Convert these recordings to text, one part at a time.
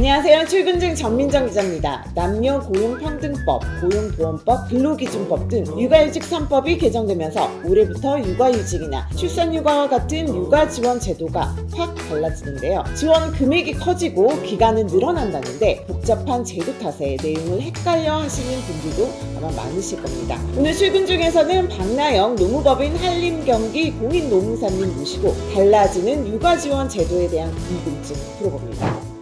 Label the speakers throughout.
Speaker 1: 안녕하세요. 출근 중 전민정 기자입니다. 남녀 고용평등법, 고용보험법, 근로기준법 등 육아휴직 3법이 개정되면서 올해부터 육아휴직이나 출산휴가와 같은 육아지원 제도가 확 달라지는데요. 지원 금액이 커지고 기간은 늘어난다는데 복잡한 제도 탓에 내용을 헷갈려 하시는 분들도 아마 많으실 겁니다. 오늘 출근 중에서는 박나영 노무법인 한림경기 공인노무사님 모시고 달라지는 육아지원 제도에 대한 궁금증 풀어봅니다.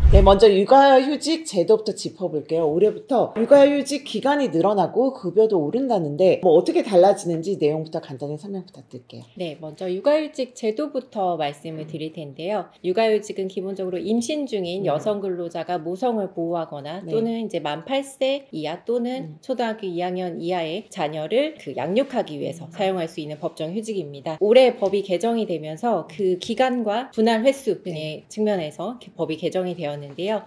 Speaker 1: 네, 먼저 육아휴직 제도부터 짚어볼게요. 올해부터 육아휴직 기간이 늘어나고 급여도 오른다는데 어떻게 달라지는지 내용부터 간단히 설명 부탁드릴게요.
Speaker 2: 네, 먼저 육아휴직 제도부터 말씀을 드릴 텐데요. 육아휴직은 기본적으로 임신 중인 여성 근로자가 모성을 보호하거나 또는 이제 만 8세 이하 또는 초등학교 2학년 이하의 자녀를 양육하기 위해서 사용할 수 있는 법정 휴직입니다. 올해 법이 개정이 되면서 그 기간과 분할 횟수 등의 측면에서 법이 개정이 되었는데요.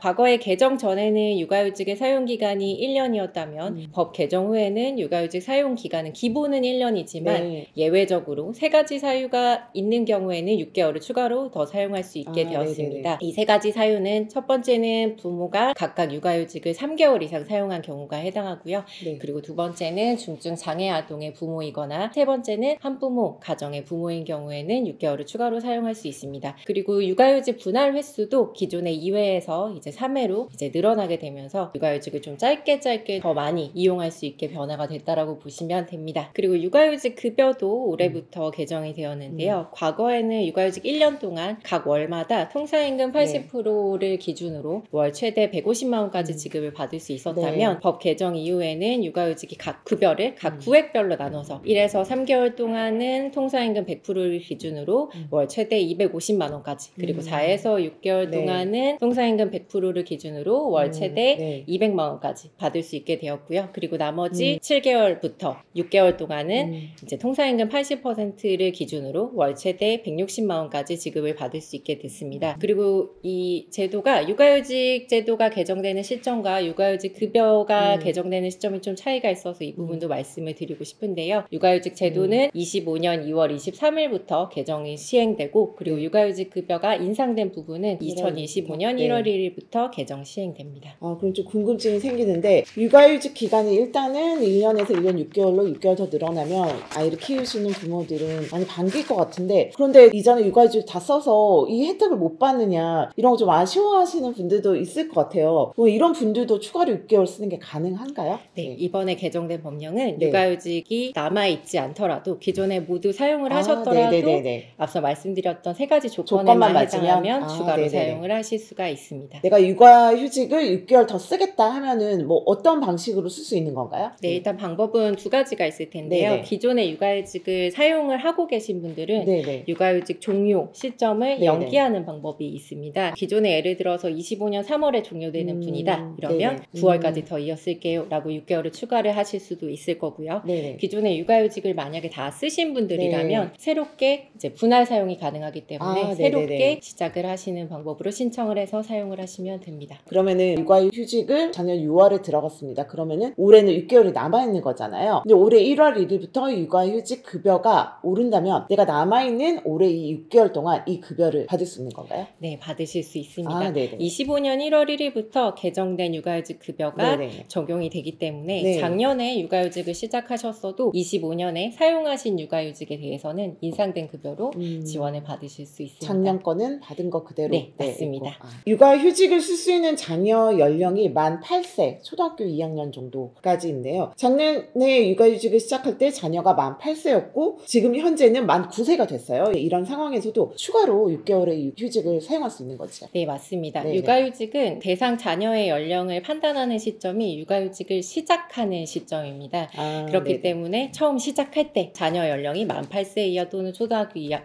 Speaker 2: 과거에 개정 전에는 육아휴직의 사용기간이 1년이었다면 법 개정 후에는 육아휴직 사용기간은 기본은 1년이지만 예외적으로 3가지 사유가 있는 경우에는 6개월을 추가로 더 사용할 수 있게 되었습니다. 이 3가지 사유는 첫 번째는 부모가 각각 육아휴직을 3개월 이상 사용한 경우가 해당하고요. 그리고 두 번째는 중증 장애 아동의 부모이거나 세 번째는 한부모 가정의 부모인 경우에는 6개월을 추가로 사용할 수 있습니다. 그리고 육아휴직 분할 횟수도 기존의 2회에서 이제 3회로 이제 늘어나게 되면서 육아휴직을 좀 짧게 더 많이 이용할 수 있게 변화가 됐다라고 보시면 됩니다. 그리고 육아휴직 급여도 올해부터 개정이 되었는데요. 과거에는 육아휴직 1년 동안 각 월마다 통상임금 80%를 기준으로 월 최대 150만 원까지 지급을 받을 수 있었다면 법 개정 이후에는 육아휴직이 각 급여를 각 구획별로 나눠서 1에서 3개월 동안은 통상임금 100%를 기준으로 월 최대 250만 원까지 그리고 4에서 6개월 동안은 통상임금 100%를 기준으로 월 최대 200만 원까지 받을 수 있게 되었고요. 그리고 나머지 7개월부터 6개월 동안은 이제 통상임금 80%를 기준으로 월 최대 160만 원까지 지급을 받을 수 있게 됐습니다. 그리고 이 제도가 육아휴직 제도가 개정되는 시점과 육아휴직 급여가 개정되는 시점이 좀 차이가 있어서 이 부분도 말씀을 드리고 싶은데요. 육아휴직 제도는 25년 2월 23일부터 개정이 시행되고 그리고 육아휴직 급여가 인상된 부분은 2025년 1월 1일부터 개정 시행됩니다.
Speaker 1: 그럼 좀 궁금증이 생기는데 육아휴직 기간이 일단은 1년에서 1년 6개월로 6개월 더 늘어나면 아이를 키우시는 부모들은 많이 반길 것 같은데 그런데 이전에 육아휴직 다 써서 이 혜택을 못 받느냐 이런 거 좀 아쉬워하시는 분들도 있을 것 같아요. 이런 분들도 추가로 6개월 쓰는 게 가능한가요?
Speaker 2: 네, 이번에 개정된 법령은 육아휴직이 남아있지 않더라도 기존에 모두 사용을 하셨더라도 앞서 말씀드렸던 3가지 조건에만 해당하면 추가로 사용을 하실 수가 있습니다.
Speaker 1: 내가 육아휴직을 6개월 더 쓰겠다 하면은 어떤 방식으로 쓸 수 있는 건가요?
Speaker 2: 네, 일단 방법은 2가지가 있을 텐데요. 기존에 육아휴직을 사용을 하고 계신 분들은 육아휴직 종료 시점을 연기하는 방법이 있습니다. 기존에 예를 들어서 25년 3월에 종료되는 분이다. 이러면 9월까지 더 이어쓸게요 라고 6개월을 추가를 하실 수도 있을 거고요. 기존에 육아휴직을 만약에 다 쓰신 분들이라면 새롭게 이제 분할 사용이 가능하기 때문에 새롭게 시작을 하시는 방법으로 신청을 해서 사용을 하시면 됩니다.
Speaker 1: 그러면은 육아휴직을 작년 6월에 들어갔습니다. 그러면은 올해는 6개월이 남아있는 거잖아요. 근데 올해 1월 1일부터 육아휴직 급여가 오른다면 내가 남아있는 올해 이 6개월 동안 이 급여를 받을 수 있는 건가요?
Speaker 2: 네, 받으실 수 있습니다. 25년 1월 1일부터 개정된 육아휴직 급여가 적용이 되기 때문에 작년에 육아휴직을 시작하셨어도 25년에 사용하신 육아휴직에 대해서는 인상된 급여로 지원을 받으실 수 있습니다.
Speaker 1: 작년 거는 받은 거 그대로?
Speaker 2: 네, 맞습니다.
Speaker 1: 육아휴직을 쓸 수 있는 자녀 연령이 만 8세, 초등학교 2학년 정도까지인데요. 작년에 육아휴직을 시작할 때 자녀가 만 8세였고 지금 현재는 만 9세가 됐어요. 이런 상황에서도 추가로 6개월의 휴직을 사용할 수 있는 거죠?
Speaker 2: 네, 맞습니다. 육아휴직은 대상 자녀의 연령을 판단하는 시점이 육아휴직을 시작하는 시점입니다. 그렇기 때문에 처음 시작할 때 자녀 연령이 만 8세 이하 또는 초등학교 2학년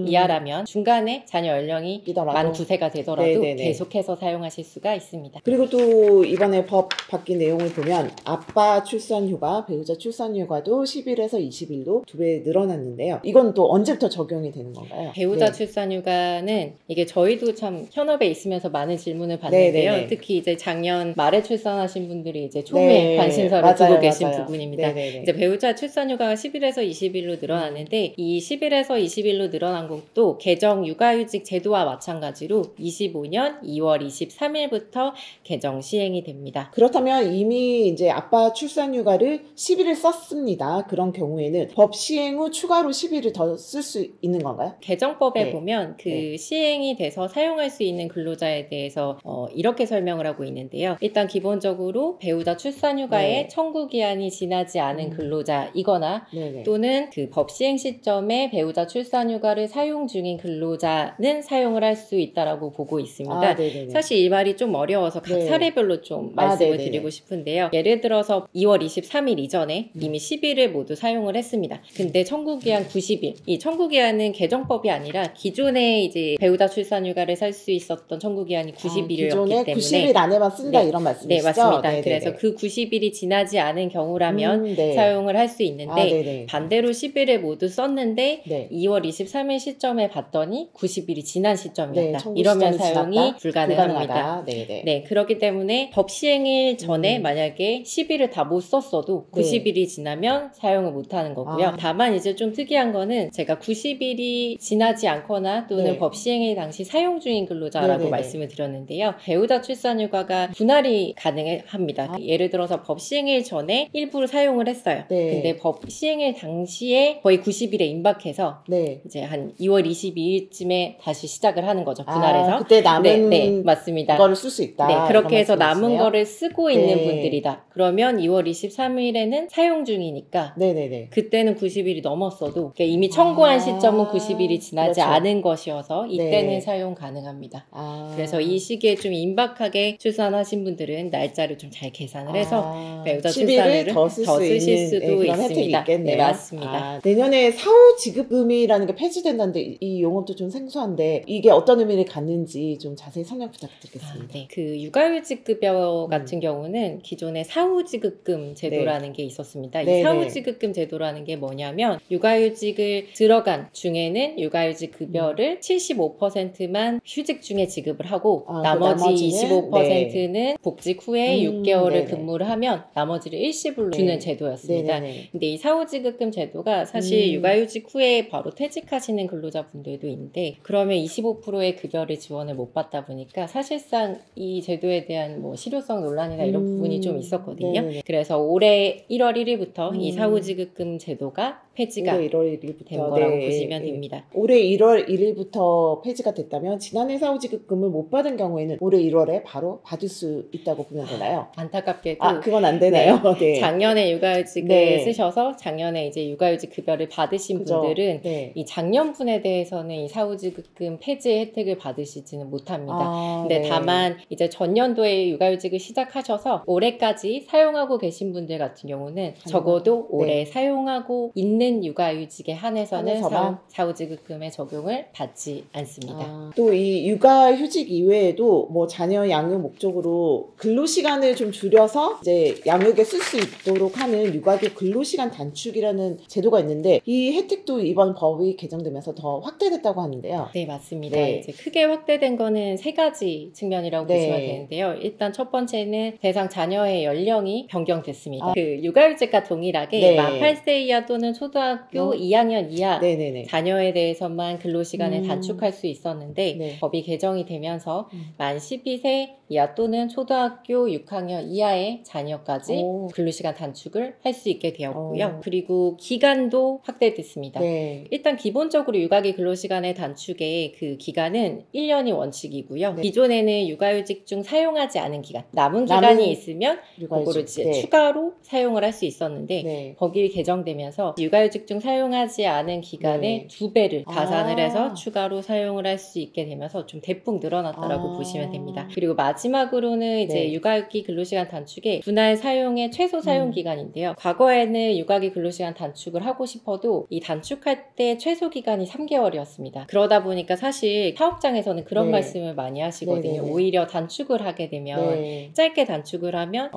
Speaker 2: 이하라면 중간에 자녀 연령이 만 9세가 되더라도 계속해서 사용하실 수가 있습니다.
Speaker 1: 그리고 또 이번에 법 바뀐 내용을 보면 아빠 출산휴가, 배우자 출산휴가도 10일에서 20일로 2배 늘어났는데요. 이건 또 언제부터 적용이 되는 건가요?
Speaker 2: 배우자 출산휴가는 이게 저희도 참 현업에 있으면서 많은 질문을 받는데요. 특히 이제 작년 말에 출산하신 분들이 이제 초미의 관심사를 두고 계신 부분입니다. 이제 배우자 출산휴가가 10일에서 20일로 늘어났는데 이 10일에서 20일로 늘어난 것도 개정 육아휴직 제도와 마찬가지로 25년 2월 23일부터 개정 시행이 됩니다.
Speaker 1: 그렇다면 이미 이제 아빠 출산휴가를 10일을 썼습니다. 그런 경우에는 법 시행 후 추가로 10일을 더 쓸 수 있는 건가요?
Speaker 2: 개정법에
Speaker 1: 네.
Speaker 2: 보면 그
Speaker 1: 네.
Speaker 2: 시행이 돼서 사용할 수 있는 근로자에 대해서 이렇게 설명을 하고 있는데요. 일단 기본적으로 배우자 출산휴가의
Speaker 1: 네.
Speaker 2: 청구기한이 지나지 않은 근로자이거나
Speaker 1: 네네.
Speaker 2: 또는 그 법 시행 시점에 배우자 출산휴가를 사용 중인 근로자는 사용을 할 수 있다라고 보고 있습니다.
Speaker 1: 아, 네네네.
Speaker 2: 사실 이 말이 좀 어려워서 각
Speaker 1: 네.
Speaker 2: 사례별로 좀 말씀을
Speaker 1: 네네네.
Speaker 2: 드리고 싶은데요. 예를 들어서 2월 23일 이전에 이미 10일을 모두 사용을 했습니다. 근데 청구기한 90일. 이 청구기한은 개정법이 아니라 기존에 이제 배우자 출산휴가를 살 수 있었던 청구기한이 90일이었기
Speaker 1: 기존에
Speaker 2: 때문에
Speaker 1: 90일 안에만 쓴다
Speaker 2: 네.
Speaker 1: 이런
Speaker 2: 네,
Speaker 1: 말씀이시죠?
Speaker 2: 맞습니다.
Speaker 1: 네네네.
Speaker 2: 그래서 그 90일이 지나지 않은 경우라면
Speaker 1: 네.
Speaker 2: 사용을 할 수 있는데
Speaker 1: 네네.
Speaker 2: 반대로 10일을 모두 썼는데
Speaker 1: 네.
Speaker 2: 2월 23일 시점에 봤더니 90일이 지난
Speaker 1: 네,
Speaker 2: 시점이었다.
Speaker 1: 청구
Speaker 2: 이러면
Speaker 1: 시점이
Speaker 2: 사용이
Speaker 1: 지났다?
Speaker 2: 불가능합니다.
Speaker 1: 불가능하다. 네네.
Speaker 2: 네, 그렇기 때문에 법 시행일 전에 만약에 10일을 다 못 썼어도
Speaker 1: 네.
Speaker 2: 90일이 지나면 사용을 못 하는 거고요.
Speaker 1: 아.
Speaker 2: 다만 이제 좀 특이한 거는 제가 90일이 지나지 않거나 또는
Speaker 1: 네.
Speaker 2: 법 시행일 당시 사용 중인 근로자라고
Speaker 1: 네네네.
Speaker 2: 말씀을 드렸는데요. 배우자 출산휴가가 분할이 가능합니다.
Speaker 1: 아.
Speaker 2: 예를 들어서 법 시행일 전에 일부를 사용을 했어요.
Speaker 1: 네.
Speaker 2: 근데 법 시행일 당시에 거의 90일에 임박해서
Speaker 1: 네.
Speaker 2: 이제 한 2월 22일쯤에 다시 시작을 하는 거죠. 분할해서.
Speaker 1: 아, 그때 남은
Speaker 2: 네, 맞습니다.
Speaker 1: 거를 쓸 수 있다.
Speaker 2: 네,
Speaker 1: 이런
Speaker 2: 그렇게 해서 남은
Speaker 1: 말씀이시네요.
Speaker 2: 거를 쓰고 있는
Speaker 1: 네.
Speaker 2: 분들이다. 그러면 2월 23일에는 사용 중이니까
Speaker 1: 네네네.
Speaker 2: 그때는 90일이 넘었어도 그러니까 이미 청구한 시점은 90일이 지나지
Speaker 1: 그렇죠.
Speaker 2: 않은 것이어서 이때는
Speaker 1: 네.
Speaker 2: 사용 가능합니다.
Speaker 1: 아.
Speaker 2: 그래서 이 시기에 좀 임박하게 출산하신 분들은 날짜를 좀 잘 계산을 해서 배우자
Speaker 1: 10일을
Speaker 2: 출산을
Speaker 1: 더 쓸
Speaker 2: 더
Speaker 1: 수
Speaker 2: 쓰실
Speaker 1: 있는
Speaker 2: 수도
Speaker 1: 그런 혜택이
Speaker 2: 있습니다.
Speaker 1: 있겠네요.
Speaker 2: 네, 맞습니다.
Speaker 1: 아, 내년에 사후 지급금이라는 게 폐지된다는데 이 용어도 좀 생소한데 이게 어떤 의미를 갖는지 좀 자세히 설명 부탁드리겠습니다.
Speaker 2: 네. 그 육아휴직급여 같은 경우는 기존에 사후지급금 제도라는 게 있었습니다.
Speaker 1: 네,
Speaker 2: 이 사후지급금 제도라는 게 뭐냐면 육아휴직을 들어간 중에는 육아휴직급여를 75%만 휴직 중에 지급을 하고 나머지
Speaker 1: 나머지는
Speaker 2: 25%는 복직 후에 6개월을
Speaker 1: 네네.
Speaker 2: 근무를 하면 나머지를 일시불로 주는 제도였습니다.
Speaker 1: 네네네.
Speaker 2: 근데 이 사후지급금 제도가 사실 육아휴직 후에 바로 퇴직하시는 근로자분들도 있는데 그러면 25%의 급여를 지원을 못 받다 보니까 사실상 이 제도에 대한 뭐 실효성 논란이나 이런 부분이 좀 있었거든요.
Speaker 1: 네네네.
Speaker 2: 그래서 올해 1월 1일부터 이 사후지급금 제도가 폐지가
Speaker 1: 올해 1월 1일부터
Speaker 2: 된 거라고 보시면 됩니다.
Speaker 1: 올해 1월 1일부터 폐지가 됐다면 지난해 사후지급금을 못 받은 경우에는 올해 1월에 바로 받을 수 있다고 보면 되나요?
Speaker 2: 안타깝게도
Speaker 1: 그건 안 되나요? 네.
Speaker 2: 작년에 육아휴직을
Speaker 1: 네.
Speaker 2: 쓰셔서 작년에 이제 육아휴직 급여를 받으신
Speaker 1: 그죠?
Speaker 2: 분들은
Speaker 1: 네.
Speaker 2: 이 작년분에 대해서는 이 사후지급금 폐지의 혜택을 받으시지는 못합니다. 근데
Speaker 1: 네.
Speaker 2: 다만 이제 전년도에 육아휴직을 시작하셔서 올해까지 사용하고 계신 분들 같은 경우는 적어도 올해 사용하고 있는 육아휴직에 한해서는
Speaker 1: 한해서만?
Speaker 2: 사후지급금의 적용을 받지 않습니다.
Speaker 1: 또 이 육아휴직 이외에도 뭐 자녀 양육 목적으로 근로시간을 좀 줄여서 이제 양육에 쓸 수 있도록 하는 육아휴직 근로시간 단축이라는 제도가 있는데 이 혜택도 이번 법이 개정되면서 더 확대됐다고 하는데요.
Speaker 2: 네, 맞습니다.
Speaker 1: 네.
Speaker 2: 이제 크게 확대된 거는 세 가지 측면이라고
Speaker 1: 네.
Speaker 2: 보시면 되는데요. 일단 첫 번째는 대상 자녀의 연령이 변경됐습니다. 그 육아휴직과 동일하게
Speaker 1: 네.
Speaker 2: 만 8세 이하 또는 초등학교 2학년 이하
Speaker 1: 네네네.
Speaker 2: 자녀에 대해서만 근로시간을 단축할 수 있었는데
Speaker 1: 네.
Speaker 2: 법이 개정이 되면서 만 12세 이하 또는 초등학교 6학년 이하의 자녀까지
Speaker 1: 오.
Speaker 2: 근로시간 단축을 할 수 있게 되었고요. 그리고 기간도 확대됐습니다.
Speaker 1: 네.
Speaker 2: 일단 기본적으로 육아기 근로시간의 단축의 그 기간은 1년이 원칙이고요.
Speaker 1: 네.
Speaker 2: 기존에는 육아휴직 중 사용하지 않은 기간, 남은 기간이 있으면 그거를 이제 추가로 사용을 할 수 있었는데
Speaker 1: 네.
Speaker 2: 법이 개정되면서 육아휴직 중 사용하지 않은 기간의 2배를 가산을 해서 추가로 사용을 할 수 있게 되면서 좀 대폭 늘어났다라고 보시면 됩니다. 그리고 마지막으로는 이제
Speaker 1: 네.
Speaker 2: 육아기 근로시간 단축의 분할 사용의 최소 사용 기간인데요. 과거에는 육아기 근로시간 단축을 하고 싶어도 이 단축할 때 최소 기간이 3개월이었습니다. 그러다 보니까 사실 사업장에서는 그런
Speaker 1: 네.
Speaker 2: 말씀을 많이 하시거든요.
Speaker 1: 네네네.
Speaker 2: 오히려 단축을 하게 되면
Speaker 1: 네.
Speaker 2: 짧게 단축을 하면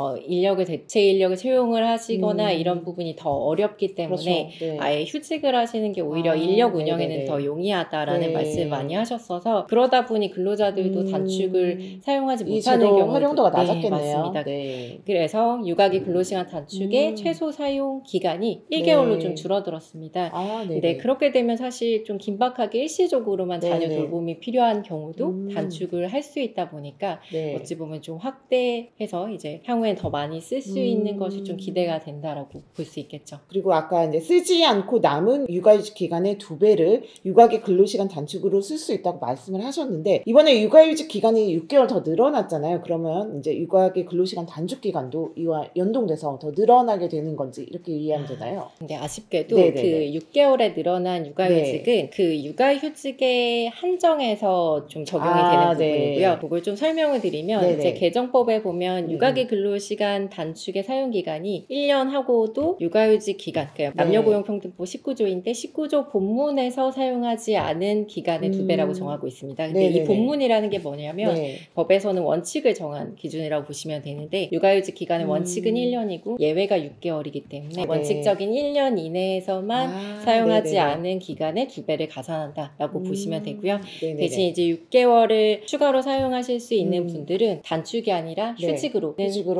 Speaker 2: 대체 인력을 채용을 하시거나 이런 부분이 더 어렵기 때문에
Speaker 1: 그렇죠. 네.
Speaker 2: 아예 휴직을 하시는 게 오히려 인력 운영에는
Speaker 1: 네네네.
Speaker 2: 더 용이하다라는
Speaker 1: 네.
Speaker 2: 말씀을 많이 하셨어서 그러다 보니 근로자들도 단축을 사용하지
Speaker 1: 이
Speaker 2: 못하는
Speaker 1: 제도
Speaker 2: 경우도
Speaker 1: 활용도가
Speaker 2: 네,
Speaker 1: 낮았겠네요.
Speaker 2: 맞습니다.
Speaker 1: 네.
Speaker 2: 그래서 육아기 근로시간 단축의 최소 사용 기간이 1개월로 좀 줄어들었습니다.
Speaker 1: 네네.
Speaker 2: 네, 그렇게 되면서 사실 좀 긴박하게 일시적으로만 자녀
Speaker 1: 네네.
Speaker 2: 돌봄이 필요한 경우도 단축을 할 수 있다 보니까
Speaker 1: 네.
Speaker 2: 어찌 보면 좀 확대해서 이제 향후엔 더 많이 쓸 수 있는 것이 좀 기대가 된다라고 볼 수 있겠죠.
Speaker 1: 그리고 아까 이제 쓰지 않고 남은 육아휴직 기간의 2배를 육아기 근로시간 단축으로 쓸 수 있다고 말씀을 하셨는데, 이번에 육아휴직 기간이 6개월 더 늘어났잖아요. 그러면 이제 육아기 근로시간 단축 기간도 이와 연동돼서 더 늘어나게 되는 건지 이렇게 이해하면 되나요?
Speaker 2: 근데 아쉽게도
Speaker 1: 네네네.
Speaker 2: 그 6개월에 늘어난 육아휴직은 그 육아휴직의 한정에서 좀 적용이 되는
Speaker 1: 네.
Speaker 2: 부분이고요. 그걸 좀 설명을 드리면
Speaker 1: 네네.
Speaker 2: 이제 개정법에 보면 육아기 근로시간 단축의 사용 기간이 1년 하고도 육아휴직 기간, 그러니까 남녀고용평등법 19조인데 19조 본문에서 사용하지 않은 기간의 2배라고 정하고 있습니다. 근데 이
Speaker 1: 네네네.
Speaker 2: 본문이라는 게 뭐냐면 법에서는 원칙을 정한 기준이라고 보시면 되는데 육아휴직 기간의 원칙은 1년이고 예외가 6개월이기 때문에 원칙적인 1년 이내에서만 사용하지 않은 기간의 2배를 가산한다라고 보시면 되고요. 대신 이제 6개월을 추가로 사용하실 수 있는 분들은 단축이 아니라 휴직으로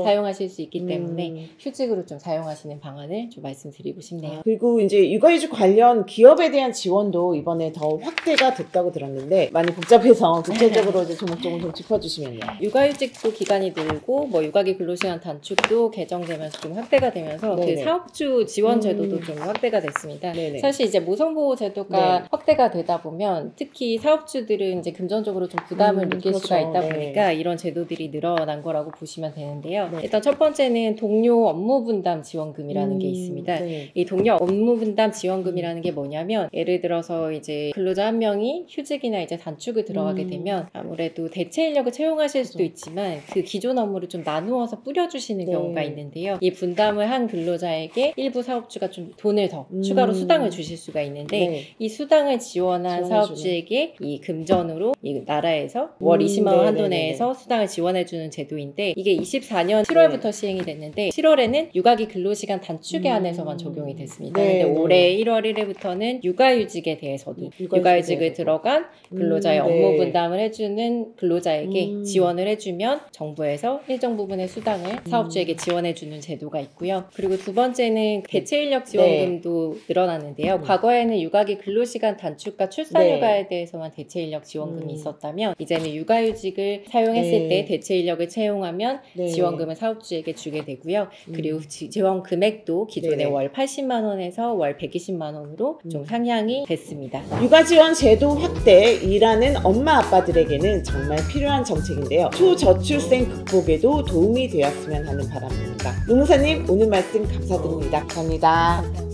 Speaker 2: 사용하실 수 있기 때문에 휴직으로 좀 사용하시는 방안을 좀 말씀드리고 싶네요.
Speaker 1: 그리고 이제 육아휴직 관련 기업에 대한 지원도 이번에 더 확대가 됐다고 들었는데 많이 복잡해서 구체적으로 이제 조목조목 좀 짚어주시면요.
Speaker 2: 육아휴직도 기간이 늘고 뭐 육아기 근로시간 단축도 개정되면서 좀 확대가 되면서 그 사업주 지원 제도도 좀 확대가 됐습니다. 사실 이제 모성보호 제도가 확대가 되다 보면 특히 사업주들은 이제 금전적으로 좀 부담을 느낄 수가 있다 보니까 이런 제도들이 늘어난 거라고 보시면 되는데요. 일단 첫 번째는 동료 업무 분담 지원금이라는 게 있습니다. 이 동료 업무 분담 지원금이라는 게 뭐냐면 예를 들어서 이제 근로자 한 명이 휴직이나 이제 단축을 들어가게 되면 아무래도 대체 인력을 채용하실 수도 있지만 그 기존 업무를 좀 나누어서 뿌려주시는 경우가 있는데요. 이 분담을 한 근로자에게 일부 사업주가 좀 돈을 더 추가로 수당을 주실 수가 있는데 이 수당을 지원한 사업주에게 이 금전으로 이 나라에서 월 20만 원 한도 내에서 수당을 지원해주는 제도인데 이게 24년 7월부터 시행이 됐는데 7월에는 육아기 근로시간 단축에 한해서만 적용이 됐습니다. 근데 올해 1월 1일부터는 육아휴직에 대해서도 육아휴직을 들어간 근로자의 업무 분담을 해주는 근로자에게 지원을 해주면 정부에서 일정 부분의 수당을 사업주에게 지원해주는 제도가 있고요. 그리고 두 번째는 대체 인력 지원금도 늘어났는데요. 과거에는 육아기 근로시간 단축과 출산휴가에 대해서만 대체 인력 지원금이 있었다면 이제는 육아휴직을 사용했을 때 대체 인력을 채용하면 지원금을 사업주에게 주게 되고요. 그리고 지원 금액도 기존의 월 80만 원에서 월 120만 원으로 좀 상향이 됐습니다.
Speaker 1: 육아지원 제도 확대, 일하는 엄마 아빠들에게는 정말 필요한 정책인데요. 초저출생 극복에도 도움이 되었으면 하는 바람입니다. 노무사님, 오늘 말씀 감사드립니다. 감사합니다.